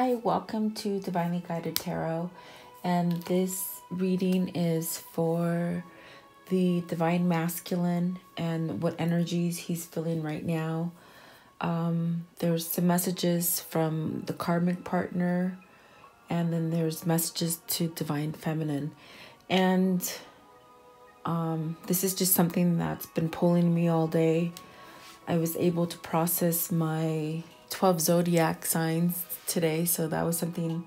Hi, welcome to Divinely Guided Tarot, and this reading is for the Divine Masculine and what energies he's feeling right now. There's some messages from the Karmic partner, and then there's messages to Divine Feminine. And this is just something that's been pulling me all day. I was able to process my 12 zodiac signs today, so that was something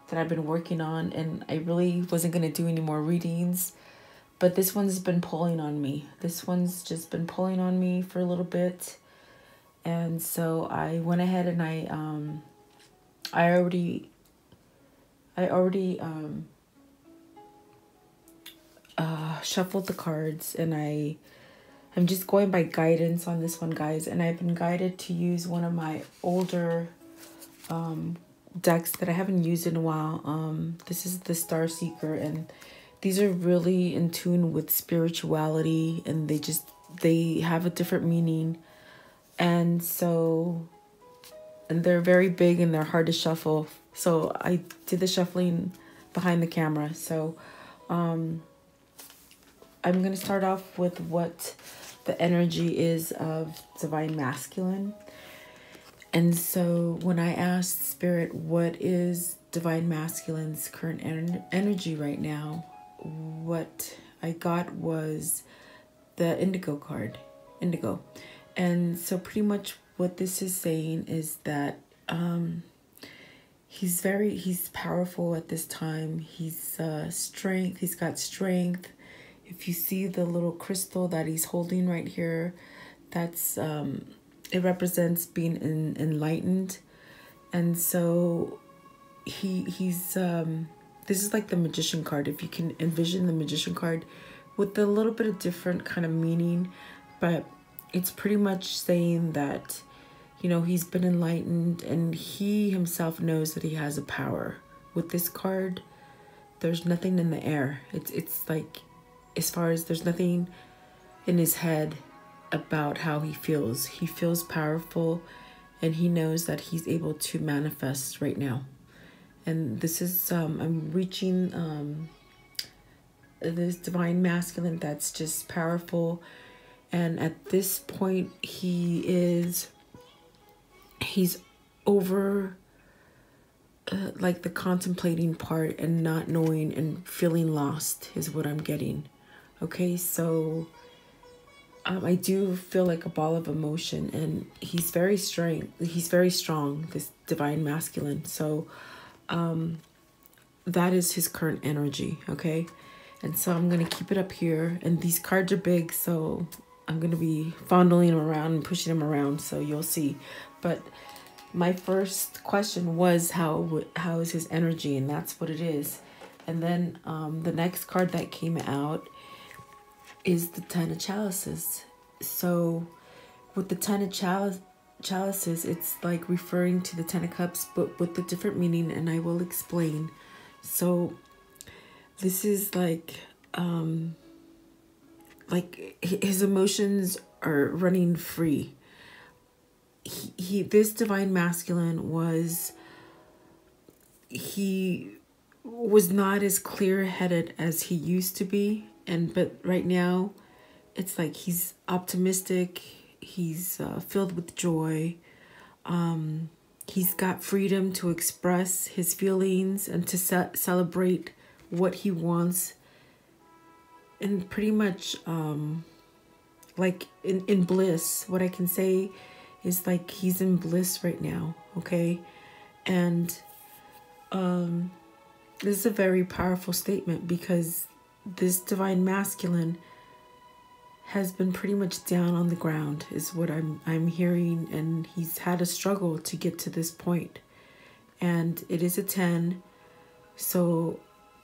that I've been working on, and I really wasn't going to do any more readings, but this one's been pulling on me. This one's just been pulling on me for a little bit, and so I went ahead and I already shuffled the cards, and I'm just going by guidance on this one, guys. And I've been guided to use one of my older decks that I haven't used in a while. This is the Star Seeker, and these are really in tune with spirituality, and they have a different meaning. And so, and they're very big and they're hard to shuffle. So I did the shuffling behind the camera. So I'm going to start off with what the energy is of Divine Masculine. And so when I asked Spirit, what is Divine Masculine's current energy right now, what I got was the Indigo card, Indigo. And so pretty much what this is saying is that he's powerful at this time. He's he's got strength. If you see the little crystal that he's holding right here, that's it represents being enlightened. And so he's this is like the Magician card, if you can envision the Magician card, with a little bit of different kind of meaning, but it's pretty much saying that, you know, he's been enlightened and he himself knows that he has a power. With this card, there's nothing in the air. It's like, as far as there's nothing in his head about how he feels. He feels powerful, and he knows that he's able to manifest right now. And this is, I'm reaching this Divine Masculine that's just powerful. And at this point, he's over like the contemplating part and not knowing and feeling lost is what I'm getting. Okay, so I do feel like a ball of emotion, and he's very strong. He's very strong, this Divine Masculine. So that is his current energy, okay? And so I'm going to keep it up here, and these cards are big, so I'm going to be fondling him around and pushing him around, so you'll see. But my first question was, how is his energy? And that's what it is. And then the next card that came out is the Ten of Chalices. So with the Ten of Chalices, it's like referring to the Ten of Cups, but with a different meaning, and I will explain. So this is like his emotions are running free. This Divine Masculine was not as clear-headed as he used to be, but right now it's like he's optimistic, he's filled with joy, he's got freedom to express his feelings and to celebrate what he wants, and pretty much like in bliss. What I can say is like he's in bliss right now, okay? And this is a very powerful statement, because this Divine Masculine has been pretty much down on the ground is what I'm hearing, and he's had a struggle to get to this point. And it is a 10, so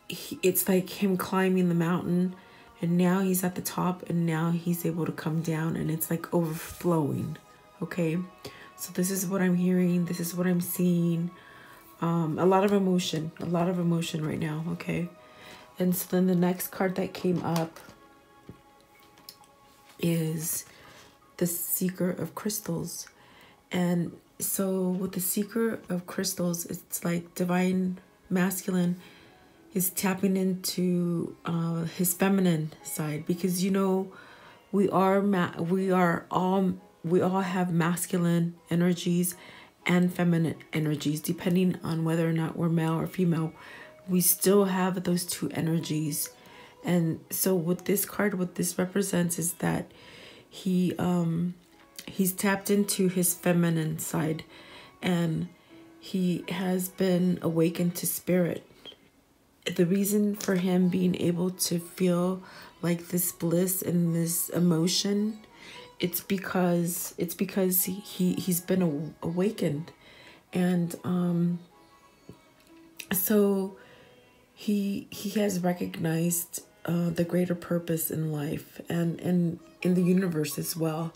it's like him climbing the mountain, and now he's at the top, and now he's able to come down, and it's like overflowing, okay? So this is what I'm hearing, this is what I'm seeing. A lot of emotion right now, okay? And so then the next card that came up is the Seeker of Crystals. And So with the Seeker of Crystals, it's like divine masculine is tapping into his feminine side, because you know we all have masculine energies and feminine energies, depending on whether or not we're male or female. We still have those two energies. And so with this card, what this represents is that he's tapped into his feminine side, and he has been awakened to spirit. The reason for him being able to feel like this bliss and this emotion, it's because he's been awakened. And so he has recognized the greater purpose in life and in the universe as well,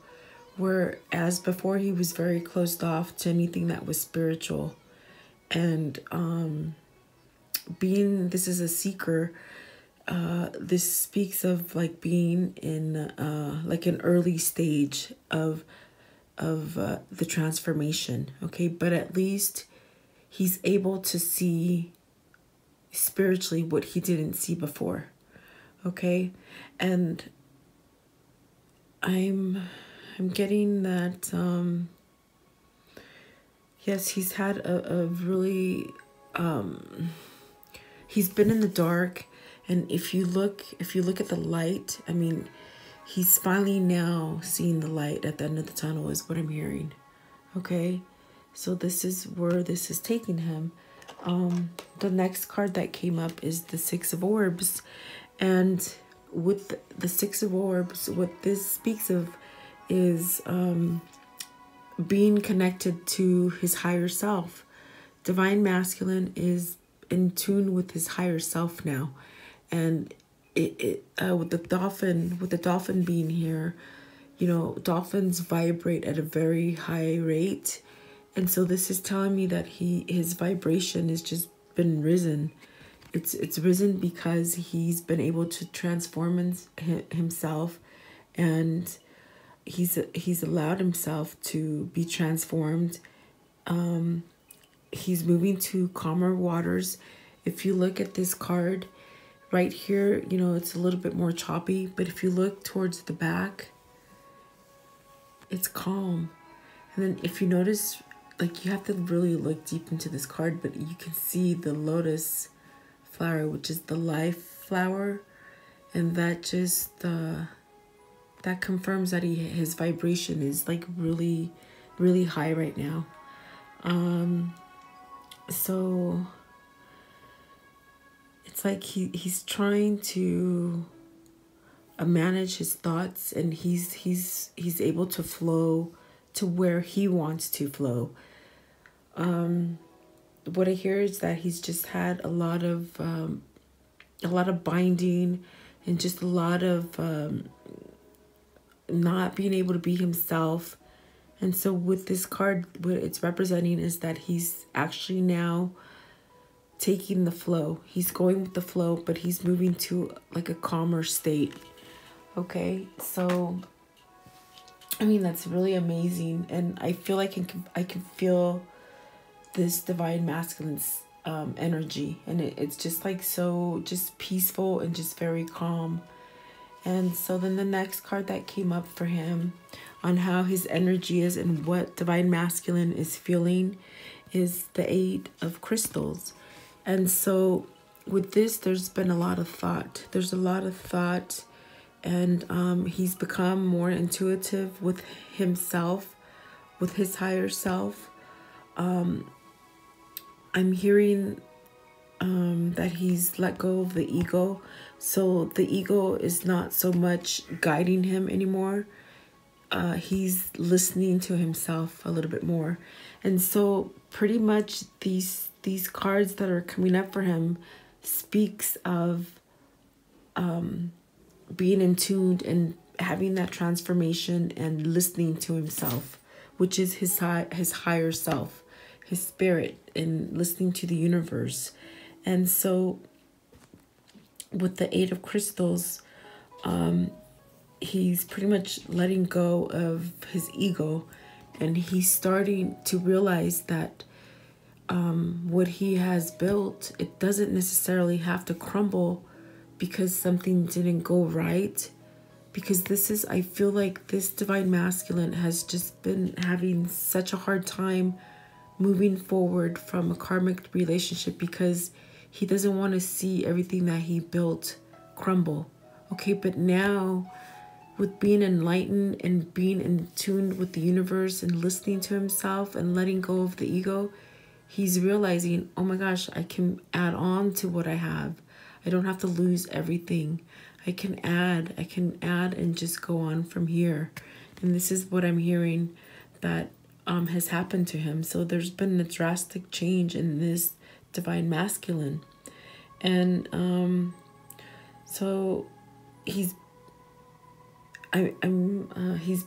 whereas before he was very closed off to anything that was spiritual. And being this is a seeker, this speaks of like being in like an early stage of the transformation. Okay, but at least he's able to see spiritually what he didn't see before. Okay, and I'm getting that yes, he's had a really he's been in the dark, and if you look at the light, I mean, he's finally now seeing the light at the end of the tunnel is what I'm hearing. Okay, so this is where this is taking him. The next card that came up is the Six of Orbs, and with the Six of Orbs, what this speaks of is being connected to his higher self. Divine masculine is in tune with his higher self now, and with the dolphin being here, you know, dolphins vibrate at a very high rate, and so this is telling me that his vibration has just been risen. It's risen because he's been able to transform himself, and he's allowed himself to be transformed. He's moving to calmer waters. If you look at this card right here, you know, it's a little bit more choppy, but if you look towards the back, it's calm. And then if you notice, like, you have to really look deep into this card, but you can see the lotus flower, which is the life flower, and that just that confirms that his vibration is like really, really high right now. So it's like he's trying to manage his thoughts, and he's able to flow to where he wants to flow. What I hear is that he's just had a lot of binding, and just a lot of not being able to be himself. And so with this card, what it's representing is that he's actually now taking the flow. He's going with the flow, but he's moving to like a calmer state. Okay, so I mean, that's really amazing, and I feel like I can feel this divine masculine's energy, and it's just like so just peaceful and just very calm. And so then the next card that came up for him on how his energy is and what divine masculine is feeling is the Eight of Crystals. And so with this, there's been a lot of thought. There's a lot of thought, and he's become more intuitive with himself, with his higher self. I'm hearing that he's let go of the ego. So the ego is not so much guiding him anymore. He's listening to himself a little bit more. And so pretty much these cards that are coming up for him speaks of being in tune and having that transformation and listening to himself, which is his higher self, his spirit, and listening to the universe. And so with the Eight of Crystals, he's pretty much letting go of his ego, And he's starting to realize that what he has built, it doesn't necessarily have to crumble because something didn't go right. Because this is, I feel like this divine masculine has just been having such a hard time moving forward from a karmic relationship because he doesn't want to see everything that he built crumble. Okay, but now with being enlightened and being in tune with the universe and listening to himself and letting go of the ego, he's realizing, oh my gosh, I can add on to what I have. I don't have to lose everything. I can add and just go on from here. And this is what I'm hearing that has happened to him. So there's been a drastic change in this divine masculine. And so he's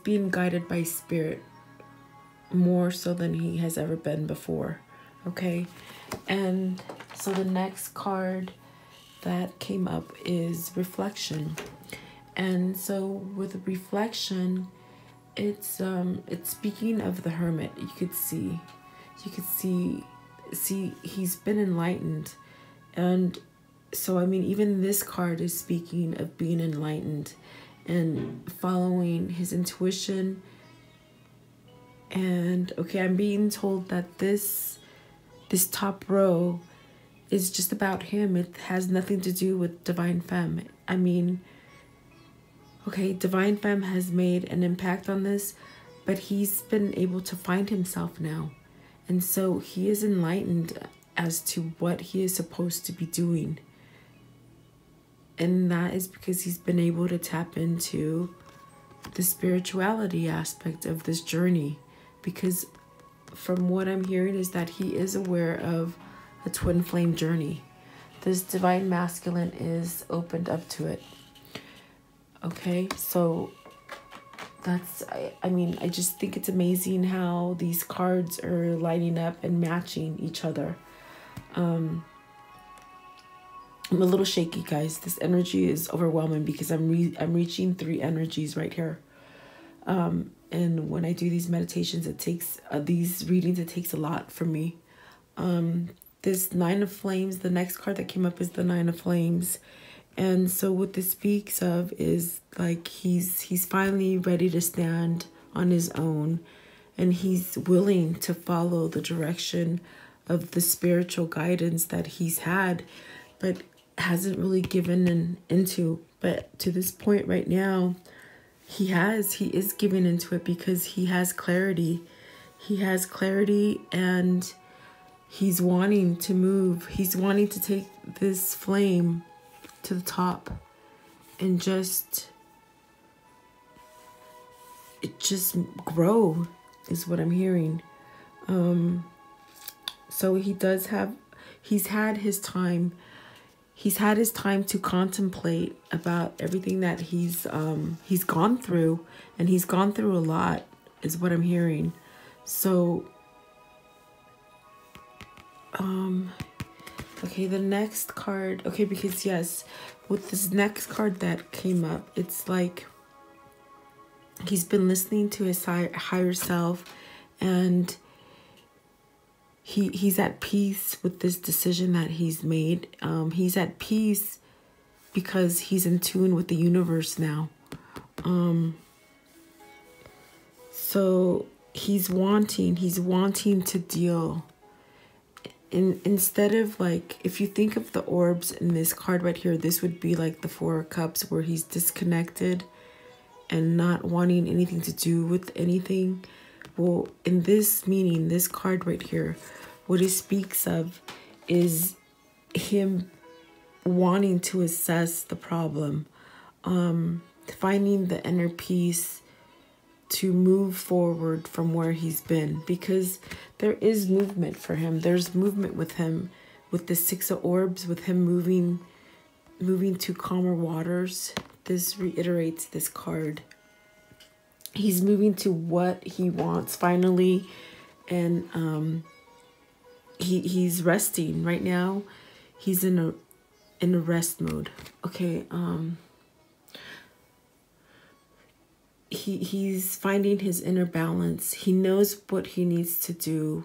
being guided by spirit more so than he has ever been before. Okay. And so the next card that came up is reflection. And so with reflection, it's speaking of the hermit. You could see he's been enlightened. And so I mean, even this card is speaking of being enlightened and following his intuition. And okay, I'm being told that this top row is just about him. It has nothing to do with Divine Femme. I mean, okay, Divine Femme has made an impact on this, but he's been able to find himself now. And so he is enlightened as to what he is supposed to be doing. And that is because he's been able to tap into the spirituality aspect of this journey. Because from what I'm hearing is that he is aware of a twin flame journey. This divine masculine is opened up to it. Okay, so that's, I mean, I just think it's amazing how these cards are lining up and matching each other. I'm a little shaky, guys. This energy is overwhelming because I'm reaching 3 energies right here. And when I do these meditations, it takes these readings, it takes a lot for me. This 9 of Flames, the next card that came up is the 9 of Flames. And so what this speaks of is like he's finally ready to stand on his own, and he's willing to follow the direction of the spiritual guidance that he's had, but hasn't really given into. But to this point right now, he is giving into it because he has clarity. He has clarity, and he's wanting to move. He's wanting to take this flame to the top and just grow is what I'm hearing. So he's had his time to contemplate about everything that he's gone through, and he's gone through a lot is what I'm hearing. So okay, the next card, okay, because yes, with this next card that came up, it's like he's been listening to his higher self, and he's at peace with this decision that he's made. He's at peace because he's in tune with the universe now. So he's wanting to deal. Instead of like, if you think of the orbs in this card right here, this would be like the 4 of Cups, where he's disconnected and not wanting anything to do with anything. Well, in this meaning, this card right here, what it speaks of is him wanting to assess the problem, finding the inner peace to move forward from where he's been, because there is movement for him. There's movement with him, with the 6 of Orbs, with him moving to calmer waters. This reiterates this card. He's moving to what he wants finally, and he's resting right now. He's in a rest mode. Okay, he's finding his inner balance. He knows what he needs to do.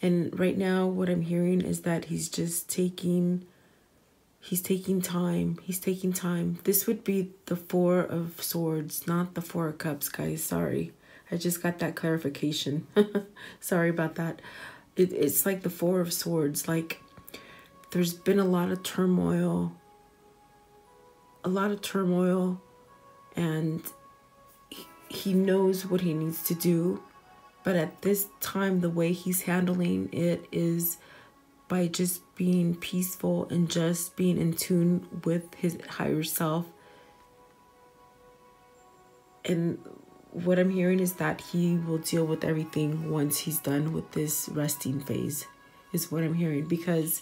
And right now what I'm hearing is that he's taking time. He's taking time. This would be the Four of Swords, not the Four of Cups, guys. Sorry. I just got that clarification. Sorry about that. It's like the Four of Swords. Like, there's been a lot of turmoil. And he knows what he needs to do. But at this time, the way he's handling it is by just being peaceful and just being in tune with his higher self. And what I'm hearing is that he will deal with everything once he's done with this resting phase, is what I'm hearing. Because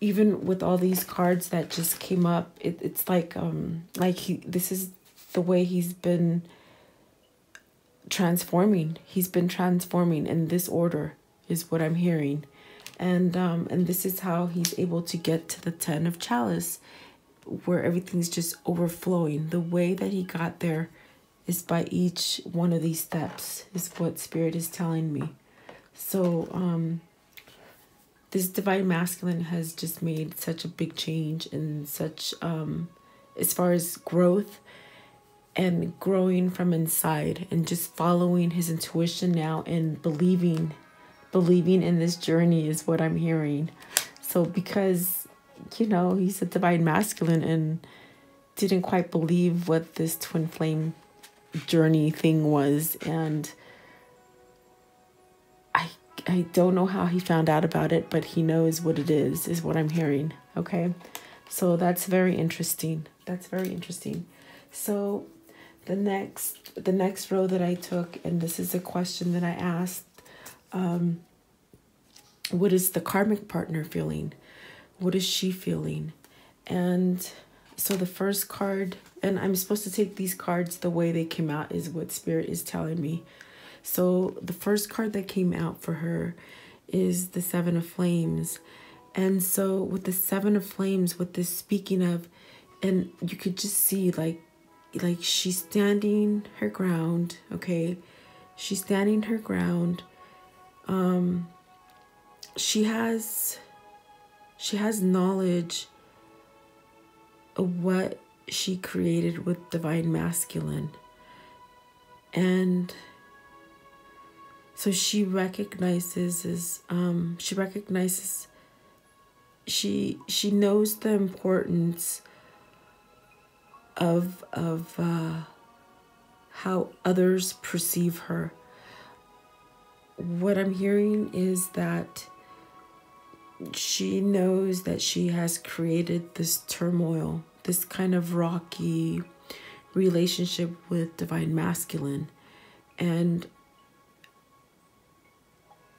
even with all these cards that just came up, it's like this is the way he's been transforming. He's been transforming in this order, is what I'm hearing. And this is how he's able to get to the 10 of chalice, where everything's just overflowing. The way that he got there is by each one of these steps, is what Spirit is telling me. So this divine masculine has just made such a big change in such as far as growth and growing from inside, and just following his intuition now and believing in this journey, is what I'm hearing. So because, you know, he's a divine masculine and didn't quite believe what this twin flame journey thing was, and I don't know how he found out about it, but he knows what it is what I'm hearing. Okay, so that's very interesting. So the next row that I took, and this is a question that I asked, what is the karmic partner feeling? What is she feeling? And so the first card, and I'm supposed to take these cards the way they came out, is what Spirit is telling me. So the first card that came out for her is the Seven of Flames. And so with the Seven of Flames, with this speaking of, and you could just see like she's standing her ground. Okay, she's standing her ground. She has knowledge of what she created with divine masculine, and so she recognizes she knows the importance of how others perceive her. What I'm hearing is that she knows that she has created this turmoil, this kind of rocky relationship with divine masculine. And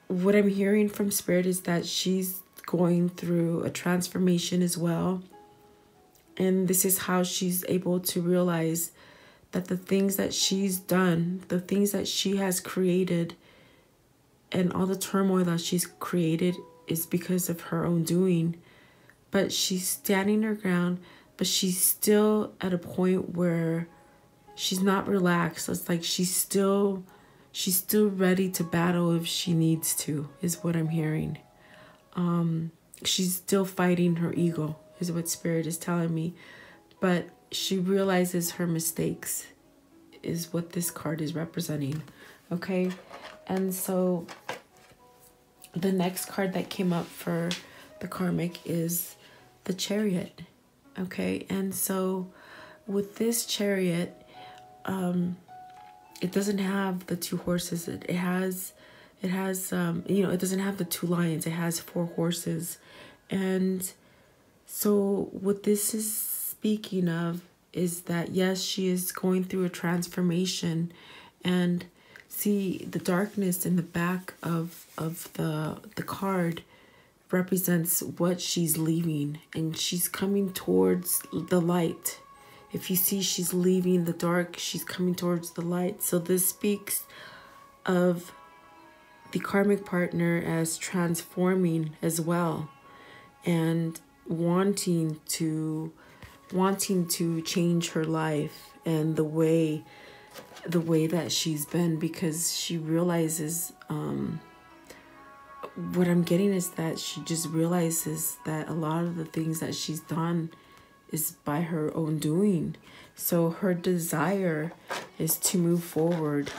what I'm hearing from Spirit is that she's going through a transformation as well. And this is how she's able to realize that the things that she's done, the things that she has created, and all the turmoil that she's created is because of her own doing. But she's standing her ground, but she's still at a point where she's not relaxed. It's like she's still ready to battle if she needs to, is what I'm hearing. She's still fighting her ego, is what Spirit is telling me. But she realizes her mistakes, is what this card is representing. Okay, and so the next card that came up for the karmic is the Chariot. Okay, and so with this Chariot, it doesn't have the two horses. It has you know, it doesn't have the two lions. It has 4 horses. And so what this is speaking of is that, yes, she is going through a transformation. And see, the darkness in the back of the card represents what she's leaving, and she's coming towards the light. If you see, she's leaving the dark, she's coming towards the light. So this speaks of the karmic partner as transforming as well, and wanting to change her life and the way that she's been, because she realizes, what I'm getting is that she just realizes that a lot of the things that she's done is by her own doing. So her desire is to move forward,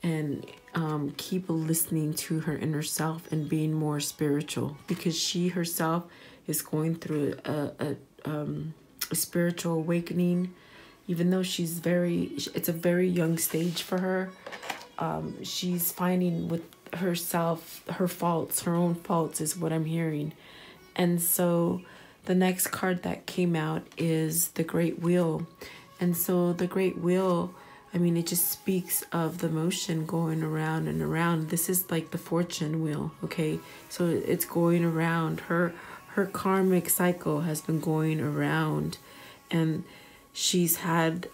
and keep listening to her inner self and being more spiritual, because she herself is going through a spiritual awakening. Even though it's a very young stage for her, she's finding with herself her own faults is what I'm hearing. And so the next card that came out is the Great Wheel. And so the Great Wheel, I mean, it just speaks of the motion going around and around. This is like the fortune wheel, okay? So it's going around. Her karmic cycle has been going around, and she's had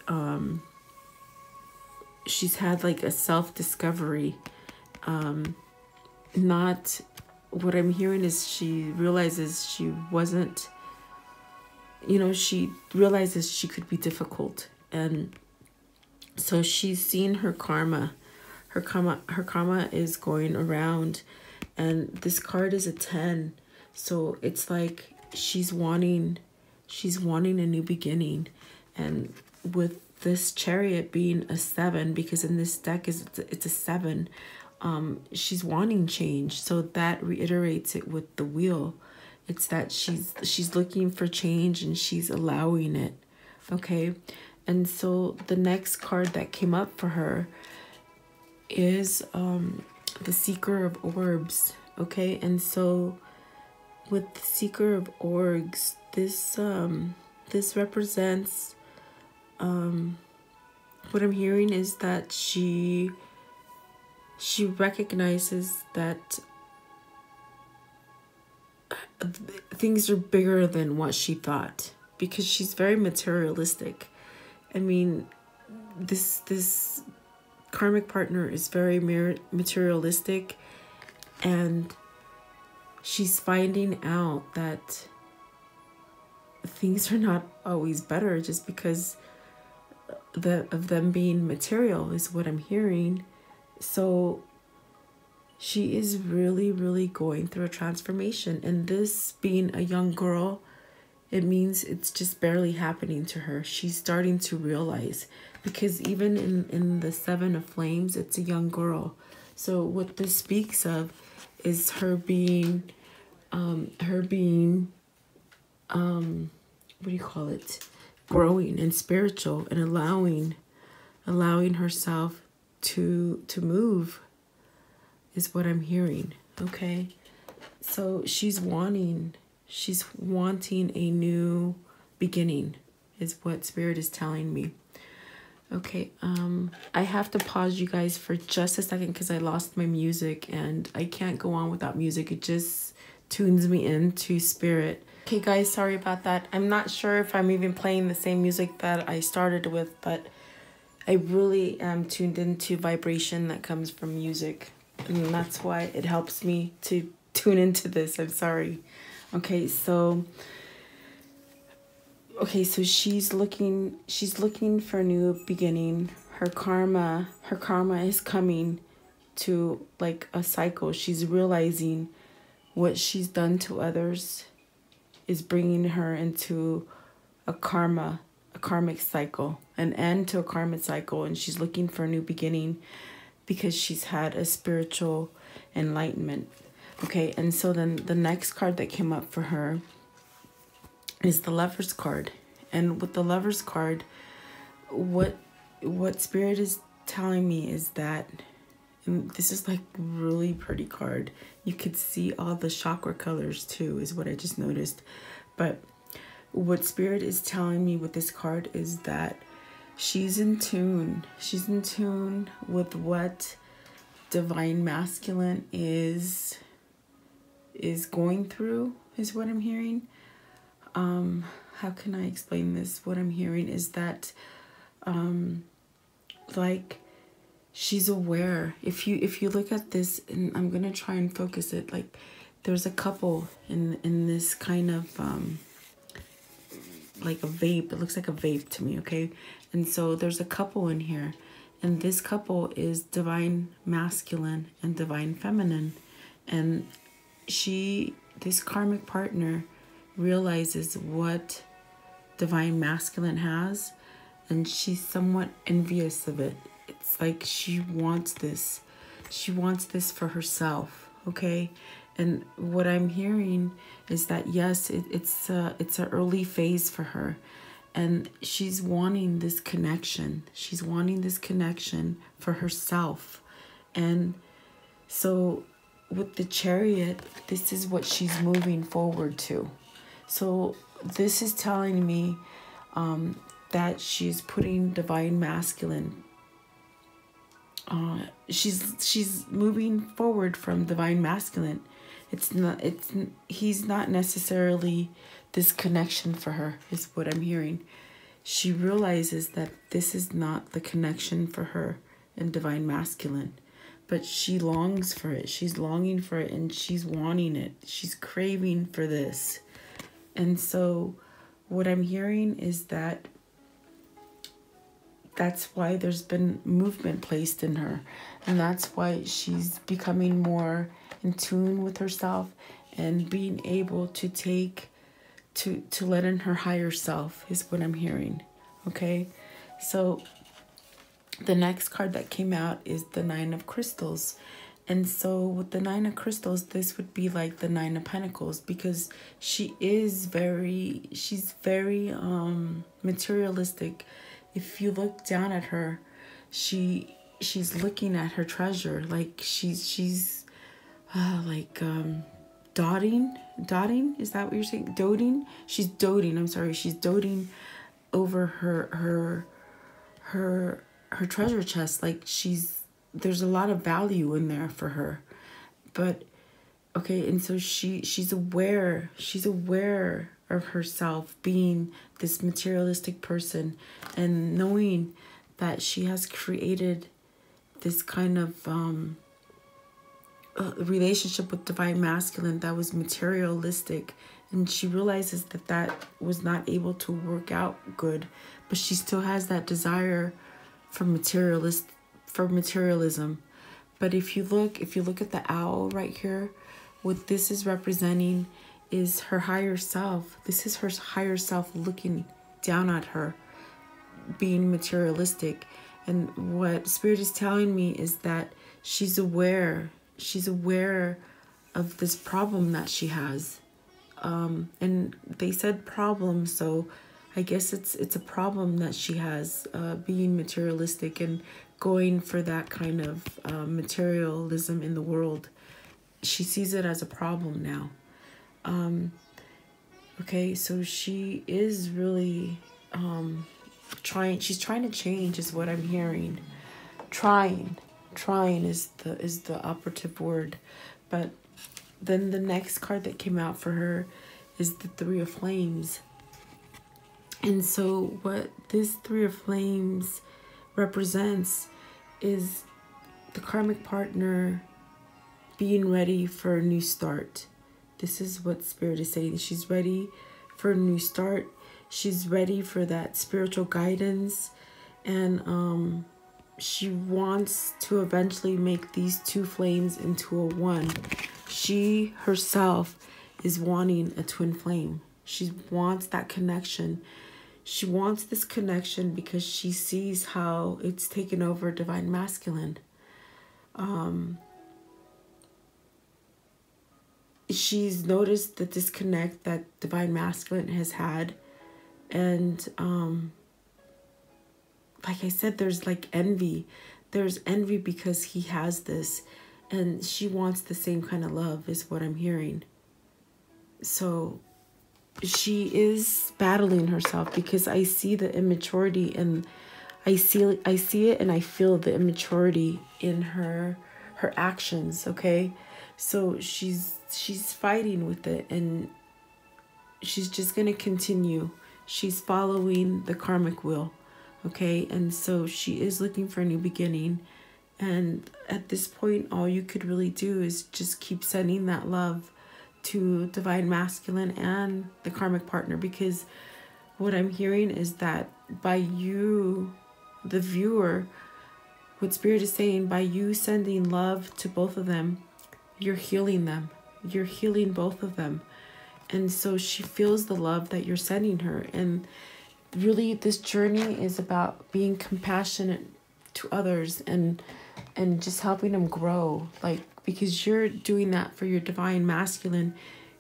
like a self-discovery. Not what I'm hearing is she realizes she wasn't, she realizes she could be difficult, and so she's seen her karma. Her karma is going around, and this card is a 10. So it's like she's wanting a new beginning. And with this Chariot being a 7, because in this deck it's a 7, she's wanting change. So that reiterates it with the Wheel. It's that she's looking for change and she's allowing it. Okay. And so the next card that came up for her is the Seeker of Orbs. Okay. And so with the Seeker of Orbs, this represents, what I'm hearing is that she recognizes that things are bigger than what she thought, because she's very materialistic. I mean, this karmic partner is very materialistic, and she's finding out that things are not always better just because of them being material, is what I'm hearing. So she is really, really going through a transformation. And this being a young girl, it means it's just barely happening to her. She's starting to realize, because even in the 7 of Flames, it's a young girl. So what this speaks of is her being, what do you call it? Growing and spiritual, and allowing herself to move, is what I'm hearing. Okay. So she's wanting a new beginning, is what Spirit is telling me. Okay, I have to pause you guys for just a second because I lost my music, and I can't go on without music. It just tunes me into Spirit. Okay guys, sorry about that. I'm not sure if I'm even playing the same music that I started with, but I really am tuned into vibration that comes from music, and that's why it helps me to tune into this. I'm sorry. Okay, so she's looking for a new beginning. Her karma is coming to like a cycle. She's realizing what she's done to others is bringing her into a karmic cycle, an end to a karmic cycle, and she's looking for a new beginning because she's had a spiritual enlightenment. Okay, and so then the next card that came up for her is the Lover's card. And with the Lover's card, what Spirit is telling me is that, and this is like really pretty card. You could see all the chakra colors too, is what I just noticed. But what Spirit is telling me with this card is that she's in tune. She's in tune with what Divine Masculine is going through, is what I'm hearing. How can I explain this? What I'm hearing is that, like, she's aware. If you look at this, and I'm gonna try and focus it, like, there's a couple in this kind of like a vape. It looks like a vape to me, okay? And so there's a couple in here. And this couple is divine masculine and divine feminine. And this karmic partner realizes what divine masculine has, and she's somewhat envious of it. It's like she wants this. She wants this for herself, okay? And what I'm hearing is that, yes, it's an early phase for her. And she's wanting this connection. She's wanting this connection for herself. And so with the Chariot, this is what she's moving forward to. So this is telling me that she's putting divine masculine. She's moving forward from divine masculine. He's not necessarily this connection for her, is what I'm hearing. She realizes that this is not the connection for her in divine masculine, but she longs for it. She's longing for it, and she's wanting it. She's craving for this. And so what I'm hearing is that that's why there's been movement placed in her, and that's why she's becoming more in tune with herself and being able to to let in her higher self, is what I'm hearing. Okay, so the next card that came out is the Nine of Crystals. And so with the Nine of Crystals, this would be like the Nine of Pentacles, because she's very materialistic. If you look down at her, she's looking at her treasure, like she's dotting, is that what you're saying? Doting? She's doting, I'm sorry, she's doting over her treasure chest. Like there's a lot of value in there for her. But okay, and so she's aware of herself being this materialistic person, and knowing that she has created this kind of relationship with divine masculine that was materialistic, and she realizes that that was not able to work out good, but she still has that desire for materialism. But if you look at the owl right here, what this is representing is her higher self. This is her higher self looking down at her, being materialistic. And what Spirit is telling me is that she's aware of this problem that she has. And they said problem, so I guess it's a problem that she has, being materialistic and going for that kind of materialism in the world. She sees it as a problem now. Okay, so she is really she's trying to change, is what I'm hearing. Trying is the operative word. But then the next card that came out for her is the Three of Flames. And so what this Three of Flames represents is the karmic partner being ready for a new start. This is what Spirit is saying. She's ready for a new start. She's ready for that spiritual guidance. And she wants to eventually make these two flames into a one. She herself is wanting a twin flame. She wants that connection. She wants this connection because she sees how it's taken over divine masculine. She's noticed the disconnect that divine masculine has had. And like I said, there's like envy. There's envy because he has this, and she wants the same kind of love, is what I'm hearing. So she is battling herself, because I see the immaturity, and I see it, and I feel the immaturity in her actions. Okay, so she's fighting with it, and she's just gonna continue. She's following the karmic wheel. Okay, and so she is looking for a new beginning. And at this point, all you could really do is just keep sending that love to divine masculine and the karmic partner, because what I'm hearing is that by you, the viewer, what Spirit is saying, by you sending love to both of them, you're healing them. You're healing both of them. And so she feels the love that you're sending her. And really, this journey is about being compassionate to others and just helping them grow. Like, because you're doing that for your divine masculine,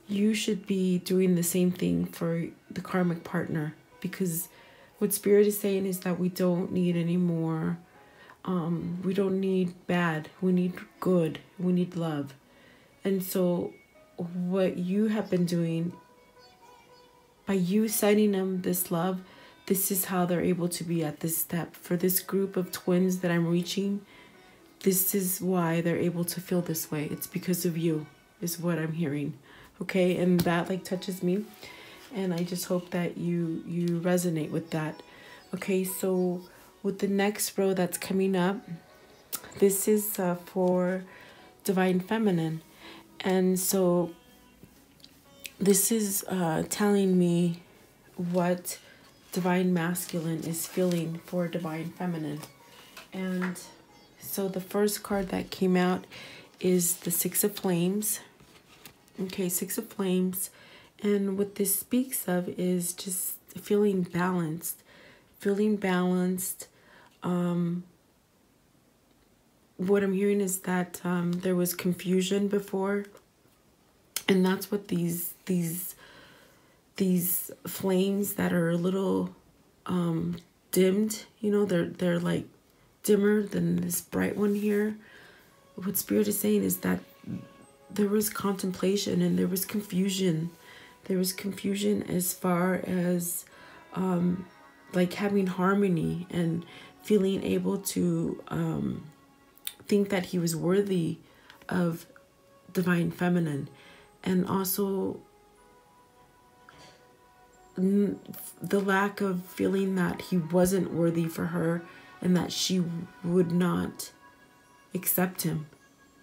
you should be doing the same thing for the karmic partner. Because what Spirit is saying is that we don't need any more. We don't need bad. We need good. We need love. And so what you have been doing, by you sending them this love, this is how they're able to be at this step. For this group of twins that I'm reaching, this is why they're able to feel this way. It's because of you, is what I'm hearing. Okay, and that like touches me. And I just hope that you resonate with that. Okay, so with the next row that's coming up, this is for Divine Feminine. And so this is telling me what Divine Masculine is feeling for Divine Feminine. And so the first card that came out is the Six of Flames. Okay, Six of Flames. And what this speaks of is just feeling balanced. Feeling balanced. What I'm hearing is that there was confusion before. And that's what these flames that are a little dimmed, you know, they're like dimmer than this bright one here. What Spirit is saying is that there was contemplation and there was confusion. There was confusion as far as like having harmony and feeling able to think that he was worthy of Divine Feminine. And also the lack of feeling that he wasn't worthy for her and that she would not accept him.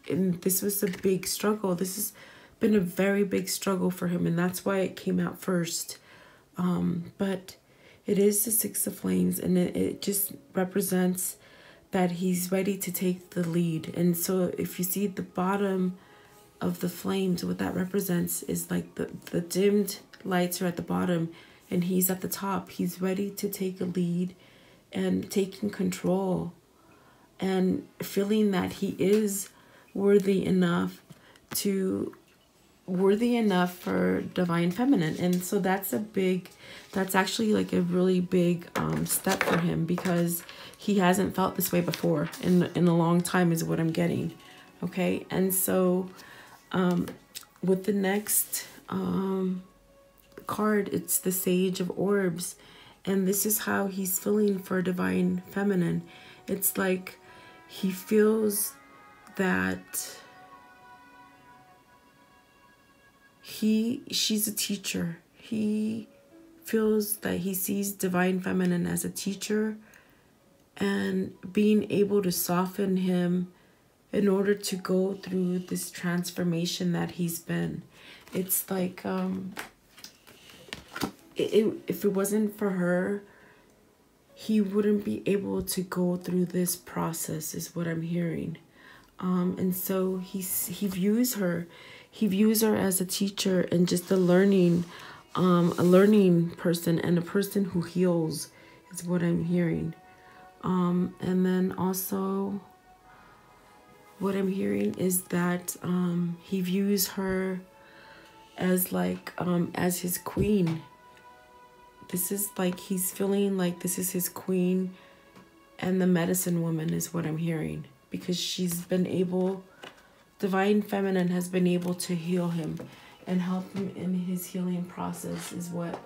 And this was a big struggle. This has been a very big struggle for him, and that's why it came out first. But it is the Six of Flames, and it just represents that he's ready to take the lead. And so if you see the bottom of the flames, what that represents is like the dimmed lights are at the bottom and he's at the top. He's ready to take a lead and taking control and feeling that he is worthy enough for Divine Feminine. And so that's actually like a really big step for him, because he hasn't felt this way before in a long time is what I'm getting. Okay, and so with the next card, it's the Sage of Orbs, and this is how he's feeling for Divine Feminine. It's like he feels that she's a teacher. He feels that he sees Divine Feminine as a teacher, and being able to soften him in order to go through this transformation that he's been. It's like if it wasn't for her, he wouldn't be able to go through this process, is what I'm hearing. And so he views her as a teacher and just a learning person and a person who heals, is what I'm hearing. And then also what I'm hearing is that he views her as like as his queen. This is like he's feeling like this is his queen and the medicine woman, is what I'm hearing, because she's been able, Divine Feminine has been able to heal him and help him in his healing process, is what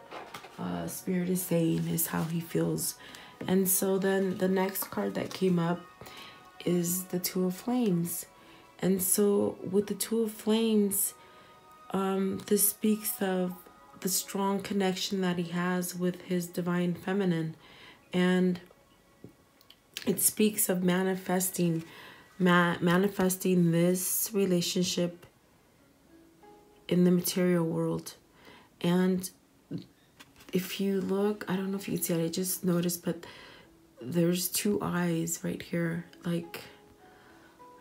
Spirit is saying, is how he feels. And so then the next card that came up is the Two of Flames. And so with the Two of Flames, this speaks of the strong connection that he has with his Divine Feminine, and it speaks of manifesting this relationship in the material world. And if you look, I don't know if you can see it, I just noticed, but there's two eyes right here. Like,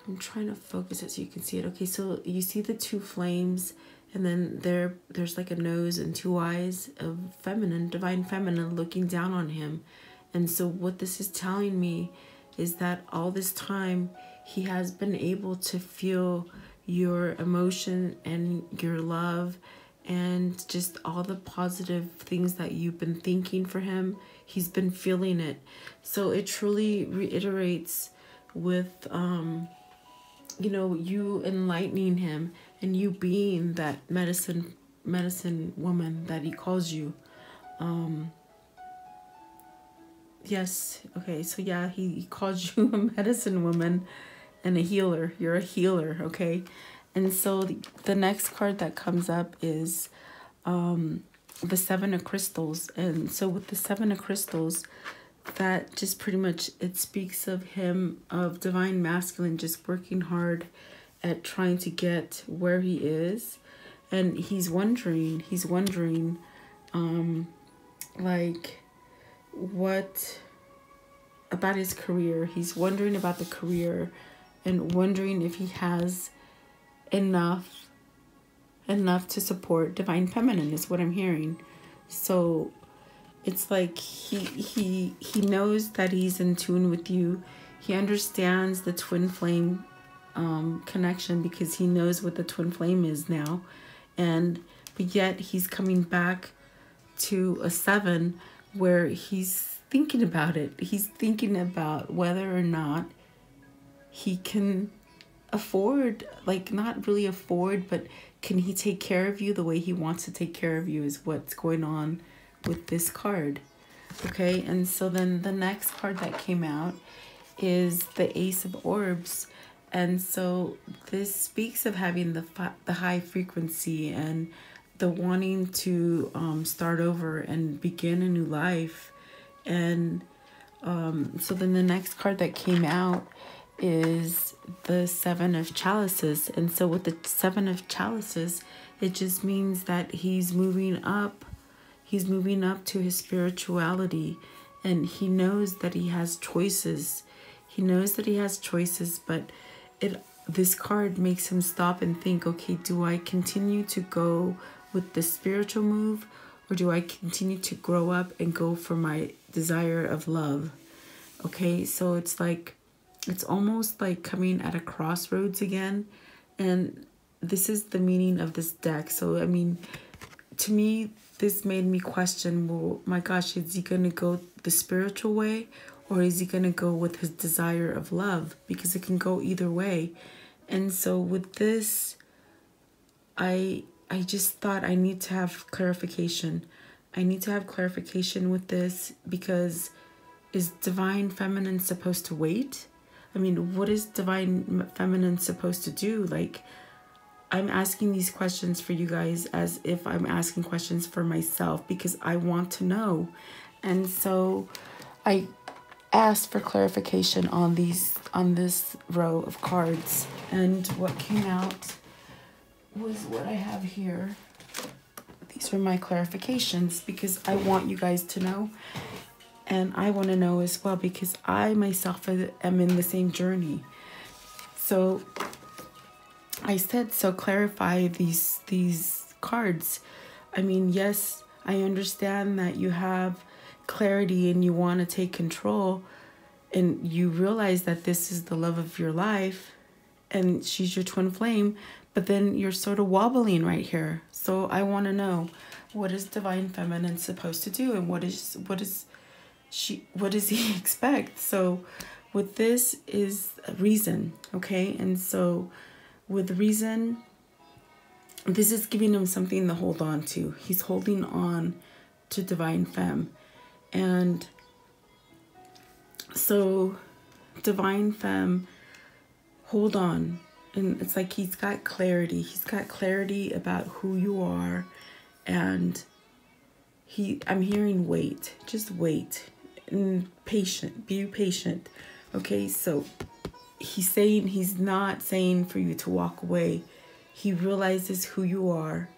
I'm trying to focus it so you can see it. Okay, so you see the two flames, and then there's like a nose and two eyes of feminine, divine feminine, looking down on him. And so what this is telling me is that all this time he has been able to feel your emotion and your love and just all the positive things that you've been thinking for him. He's been feeling it. So it truly reiterates with you know, you enlightening him and you being that medicine woman that he calls you. Yes, okay, so yeah, he calls you a medicine woman and a healer. You're a healer, okay? And so the next card that comes up is the Seven of Crystals. And so with the Seven of Crystals, that just pretty much, it speaks of him, of divine masculine, just working hard at trying to get where he is. And he's wondering like, what about his career. He's wondering about the career and wondering if he has enough to support divine feminine is what I'm hearing. So it's like he knows that he's in tune with you. He understands the twin flame connection, because he knows what the twin flame is now. But yet he's coming back to a 7 where he's thinking about it. He's thinking about whether or not he can afford, like, not really afford, but can he take care of you the way he wants to take care of you is what's going on with this card. Okay, and so then the next card that came out is the Ace of Orbs. And so this speaks of having the high frequency and the wanting to start over and begin a new life. And so then the next card that came out is the Seven of Chalices. And so with the Seven of Chalices, it just means that he's moving up. He's moving up to his spirituality, and he knows that he has choices. He knows that he has choices, but this card makes him stop and think, okay, do I continue to go with the spiritual move, or do I continue to grow up and go for my desire of love? Okay, so it's like, it's almost like coming at a crossroads again. And this is the meaning of this deck. So, I mean, to me, this made me question, well, my gosh, is he going to go the spiritual way, or is he going to go with his desire of love? Because it can go either way. And so with this, I just thought I need to have clarification. I need to have clarification with this, because is divine feminine supposed to wait? I mean, what is divine feminine supposed to do? Like, I'm asking these questions for you guys as if I'm asking questions for myself, because I want to know. And so I asked for clarification on this row of cards. And what came out was what I have here. These are my clarifications, because I want you guys to know. And I want to know as well, because I myself am in the same journey. So I said, so clarify these cards. I mean, yes, I understand that you have clarity and you want to take control, and you realize that this is the love of your life and she's your twin flame, but then you're sort of wobbling right here. So I want to know, what is divine feminine supposed to do, and what does he expect? So with this is reason, okay? And so with reason, this is giving him something to hold on to. He's holding on to divine femme. And so divine femme, hold on. And it's like he's got clarity. He's got clarity about who you are. And I'm hearing wait. Just wait. And patient. Be patient. Okay, so he's not saying for you to walk away. He realizes who you are,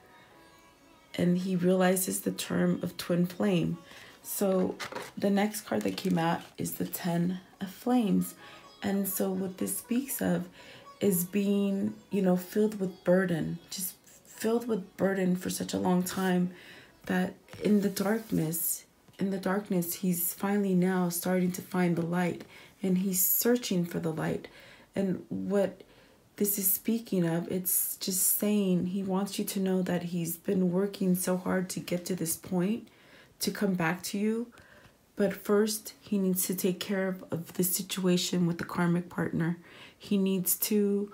and he realizes the term of twin flame. So the next card that came out is the 10 of flames. And so what this speaks of is being, you know, filled with burden, just filled with burden for such a long time, that in the darkness, he's finally now starting to find the light, and he's searching for the light. And what this is speaking of, it's just saying he wants you to know that he's been working so hard to get to this point, to come back to you. But first, he needs to take care of the situation with the karmic partner. He needs to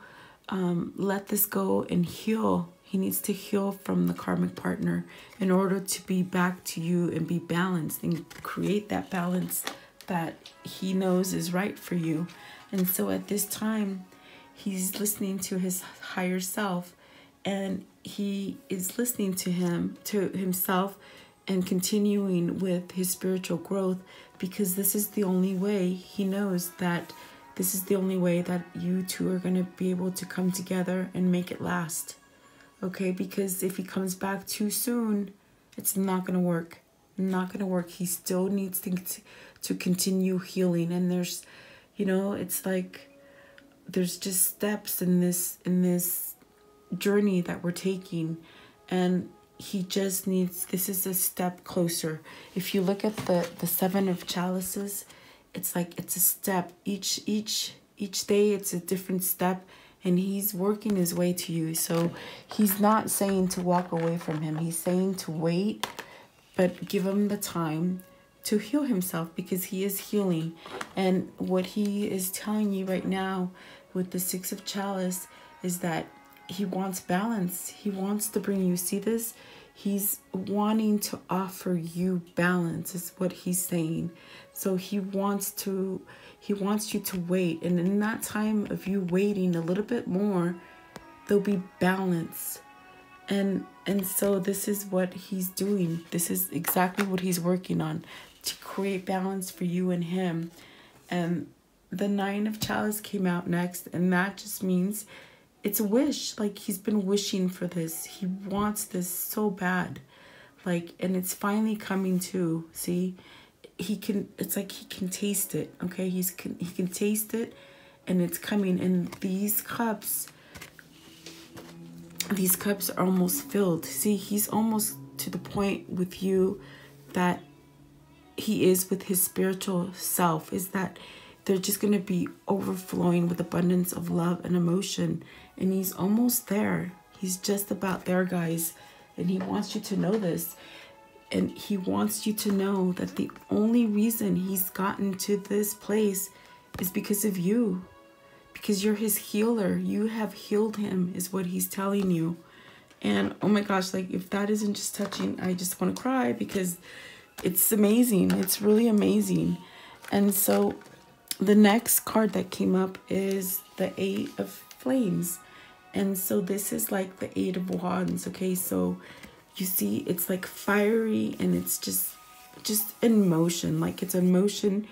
let this go and heal. He needs to heal from the karmic partner in order to be back to you and be balanced and create that balance that he knows is right for you. And so at this time, he's listening to his higher self, and he is listening to himself, and continuing with his spiritual growth, because this is the only way. He knows that this is the only way that you two are going to be able to come together and make it last. Okay, because if he comes back too soon, it's not going to work. Not going to work. He still needs to continue healing. And there's, you know, it's like there's just steps in this journey that we're taking, and he just needs, this is a step closer. If you look at the 7 of chalices, it's like it's a step. Each day it's a different step, and he's working his way to you. So he's not saying to walk away from him. He's saying to wait, but give him the time to heal himself, because he is healing. And what he is telling you right now with the 6 of chalice is that he wants balance. He wants to bring you, see this? He's wanting to offer you balance, is what he's saying. So he wants you to wait. And in that time of you waiting a little bit more, there'll be balance. And so this is what he's doing. This is exactly what he's working on, to create balance for you and him. And the 9 of chalice came out next, and that just means it's a wish. Like, he's been wishing for this. He wants this so bad. Like, and it's finally coming to, see? It's like he can taste it, okay? He can taste it, and it's coming. And these cups are almost filled. See, he's almost to the point with you that he is with his spiritual self, is that they're just going to be overflowing with abundance of love and emotion. And he's almost there. He's just about there, guys. And he wants you to know this. And he wants you to know that the only reason he's gotten to this place is because of you. Because you're his healer. You have healed him, is what he's telling you. And oh my gosh, like, if that isn't just touching, I just want to cry, because it's amazing. It's really amazing. And so the next card that came up is the 8 of flames. And so this is like the 8 of wands. Okay, so you see it's like fiery, and it's just in motion. Like, it's a motion.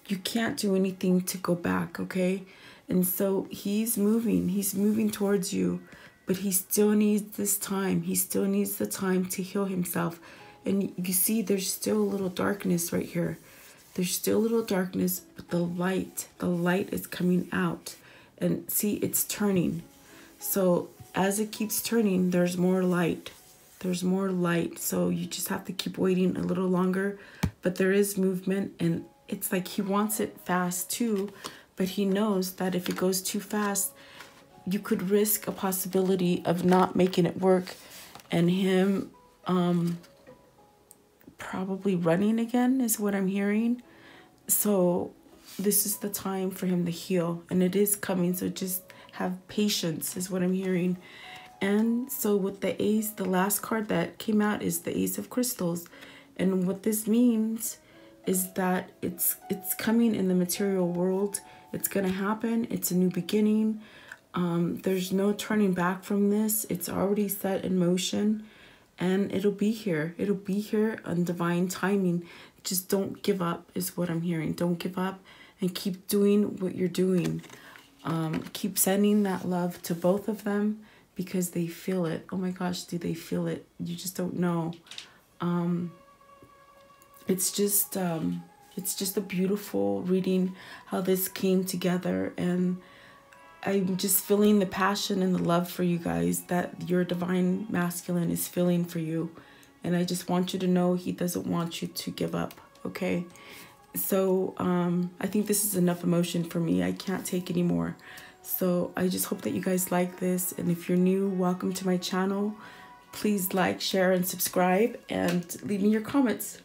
You can't do anything to go back. Okay, and so he's moving towards you, but he still needs this time. He still needs the time to heal himself. And you see there's still a little darkness right here. There's still a little darkness, but the light is coming out. And see, it's turning. So as it keeps turning, there's more light. There's more light. So you just have to keep waiting a little longer. But there is movement, and it's like he wants it fast too. But he knows that if it goes too fast, you could risk a possibility of not making it work, and him probably running again, is what I'm hearing. So this is the time for him to heal, and it is coming. So just have patience, is what I'm hearing. And so with the ace, the last card that came out is the Ace of Crystals. And what this means is that it's coming in the material world. It's going to happen. It's a new beginning. There's no turning back from this. It's already set in motion, and it'll be here. It'll be here on divine timing. Just don't give up, is what I'm hearing. Don't give up, and keep doing what you're doing. Keep sending that love to both of them, because they feel it. Oh my gosh, do they feel it? You just don't know. It's just a beautiful reading how this came together, and I'm just feeling the passion and the love for you guys that your divine masculine is feeling for you. And I just want you to know he doesn't want you to give up, okay? So I think this is enough emotion for me. I can't take any more. So I just hope that you guys like this. And if you're new, welcome to my channel. Please like, share, and subscribe, and leave me your comments.